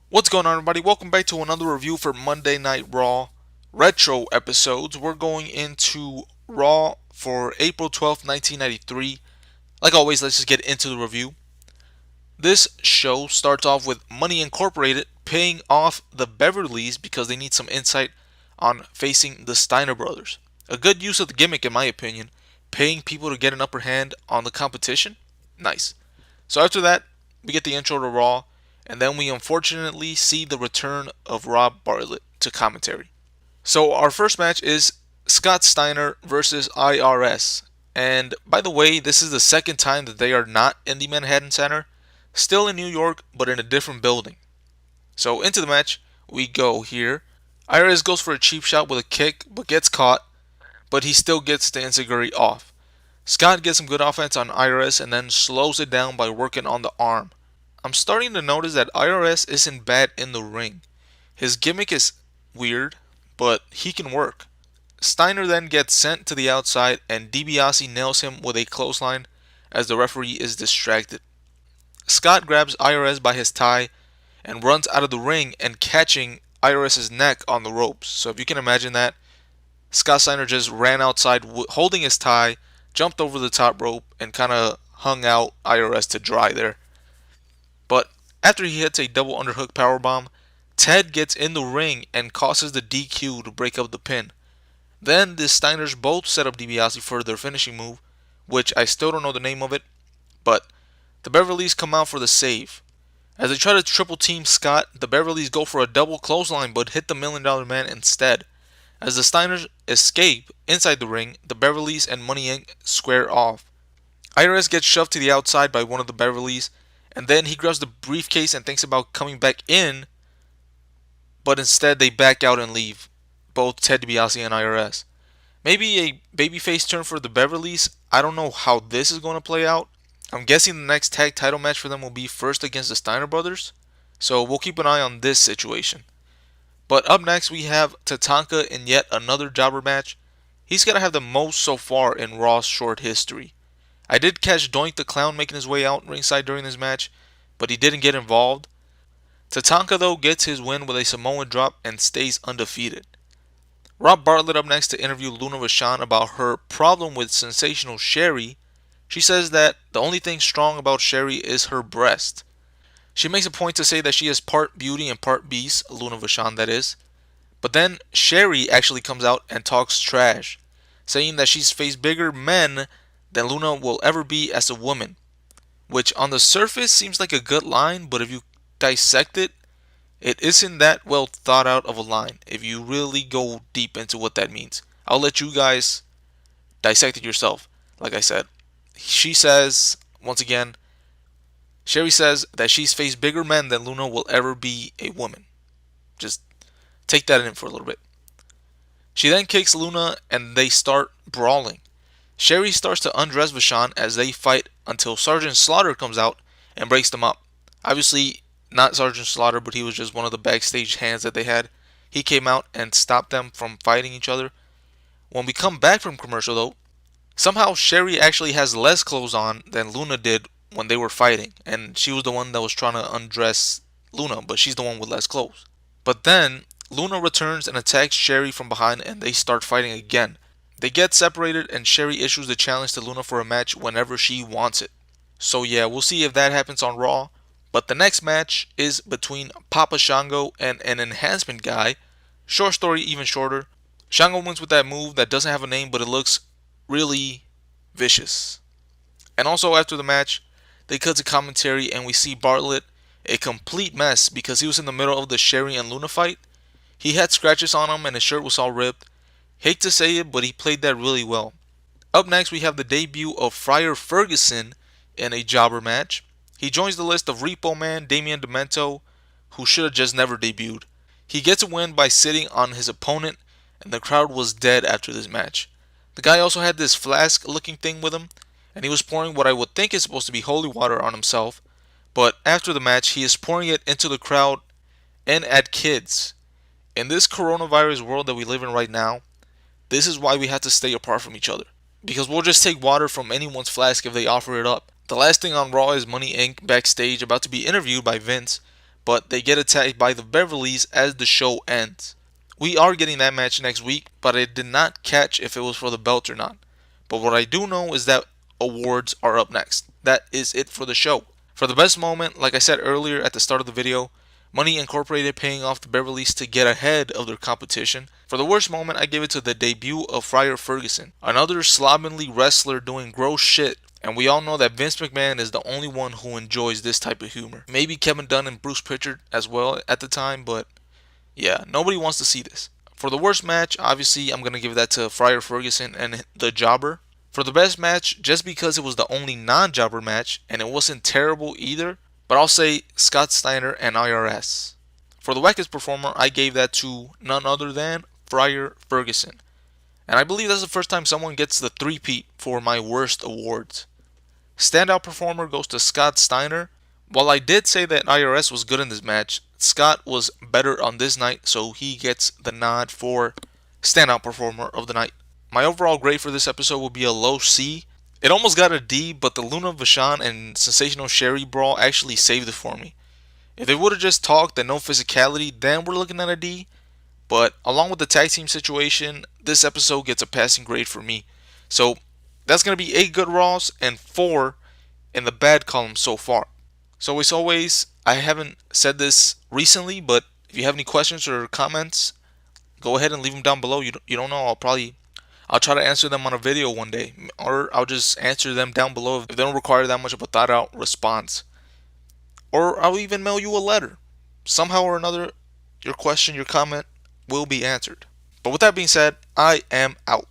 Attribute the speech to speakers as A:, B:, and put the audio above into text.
A: What's going on, everybody? Welcome back to another review for Monday Night Raw retro episodes. We're going into Raw for April 12th, 1993. Like always, let's just get into the review. This show starts off with Money Incorporated paying off the Beverleys because they need some insight on facing the Steiner brothers. A good use of the gimmick, in my opinion, paying people to get an upper hand on the competition. Nice. So after that, we get the intro to Raw, and then we unfortunately see the return of Rob Bartlett to commentary. So our first match is Scott Steiner versus IRS. And by the way, this is the second time that they are not in the Manhattan Center, still in New York, but in a different building. So into the match we go here. IRS goes for a cheap shot with a kick, but gets caught, but he still gets the enziguri off. Scott gets some good offense on IRS and then slows it down by working on the arm. I'm starting to notice that IRS isn't bad in the ring. His gimmick is weird, but he can work. Steiner then gets sent to the outside and DiBiase nails him with a clothesline as the referee is distracted. Scott grabs IRS by his tie and runs out of the ring and catching IRS's neck on the ropes. So if you can imagine that, Scott Steiner just ran outside holding his tie, jumped over the top rope, and kind of hung out IRS to dry there. But after he hits a double underhook powerbomb, Ted gets in the ring and causes the DQ to break up the pin. Then the Steiners both set up DiBiase for their finishing move, which I still don't know the name of it, but the Beverleys come out for the save. As they try to triple team Scott, the Beverleys go for a double clothesline but hit the $1 Million Man instead. As the Steiners escape inside the ring, the Beverleys and Money Inc. square off. IRS gets shoved to the outside by one of the Beverleys, and then he grabs the briefcase and thinks about coming back in, but instead they back out and leave, both Ted DiBiase and IRS. Maybe a babyface turn for the Beverleys. I don't know how this is going to play out. I'm guessing the next tag title match for them will be first against the Steiner brothers, so we'll keep an eye on this situation. But up next we have Tatanka in yet another jobber match. He's got to have the most so far in Raw's short history. I did catch Doink the Clown making his way out ringside during this match, but he didn't get involved. Tatanka though gets his win with a Samoan drop and stays undefeated. Rob Bartlett up next to interview Luna Vachon about her problem with Sensational Sherry. She says that the only thing strong about Sherry is her breast. She makes a point to say that she is part beauty and part beast, Luna Vachon that is. But then Sherry actually comes out and talks trash, saying that she's faced bigger men than Luna will ever be as a woman. Which on the surface seems like a good line, but if you dissect it, it isn't that well thought out of a line if you really go deep into what that means. I'll let you guys dissect it yourself. Like I said, she says, once again, Sherry says that she's faced bigger men than Luna will ever be a woman. Just take that in for a little bit. She then kicks Luna and they start brawling. Sherry starts to undress Vachon as they fight until Sergeant Slaughter comes out and breaks them up. Obviously, not Sergeant Slaughter, but he was just one of the backstage hands that they had. He came out and stopped them from fighting each other. When we come back from commercial though, somehow Sherry actually has less clothes on than Luna did when they were fighting. And she was the one that was trying to undress Luna, but she's the one with less clothes. But then Luna returns and attacks Sherry from behind and they start fighting again. They get separated and Sherry issues the challenge to Luna for a match whenever she wants it. So yeah, we'll see if that happens on Raw. But the next match is between Papa Shango and an enhancement guy. Short story, even shorter. Shango wins with that move that doesn't have a name, but it looks really vicious. And also after the match, they cut to commentary and we see Bartlett a complete mess because he was in the middle of the Sherry and Luna fight. He had scratches on him and his shirt was all ripped. Hate to say it, but he played that really well. Up next, we have the debut of Friar Ferguson in a jobber match. He joins the list of Repo Man, Damian Demento, who should have just never debuted. He gets a win by sitting on his opponent, and the crowd was dead after this match. The guy also had this flask-looking thing with him, and he was pouring what I would think is supposed to be holy water on himself, but after the match, he is pouring it into the crowd and at kids. In this coronavirus world that we live in right now, this is why we have to stay apart from each other. Because we'll just take water from anyone's flask if they offer it up. The last thing on Raw is Money Inc. backstage about to be interviewed by Vince, but they get attacked by the Beverlys as the show ends. We are getting that match next week, but I did not catch if it was for the belt or not. But what I do know is that awards are up next. That is it for the show. For the best moment, like I said earlier at the start of the video, Money Incorporated paying off the Beverlys to get ahead of their competition. For the worst moment, I give it to the debut of Friar Ferguson, another slovenly wrestler doing gross shit. And we all know that Vince McMahon is the only one who enjoys this type of humor. Maybe Kevin Dunn and Bruce Pritchard as well at the time, but yeah, nobody wants to see this. For the worst match, obviously, I'm going to give that to Friar Ferguson and the Jobber. For the best match, just because it was the only non-jobber match, and it wasn't terrible either, but I'll say Scott Steiner and IRS. For the wackest performer, I gave that to none other than Friar Ferguson. And I believe that's the first time someone gets the three-peat for my worst awards. Standout performer goes to Scott Steiner. While I did say that IRS was good in this match, Scott was better on this night, so he gets the nod for Standout Performer of the Night. My overall grade for this episode will be a low C. It almost got a D, but the Luna Vachon and Sensational Sherry brawl actually saved it for me. If they would have just talked and no physicality, then we're looking at a D. But along with the tag team situation, this episode gets a passing grade for me. So that's going to be 8 good Raws and 4 in the bad column so far. So as always, I haven't said this recently, but if you have any questions or comments, go ahead and leave them down below. You don't know, I'll try to answer them on a video one day, or I'll just answer them down below if they don't require that much of a thought out response. Or I'll even mail you a letter. Somehow or another, your question, your comment will be answered. But with that being said, I am out.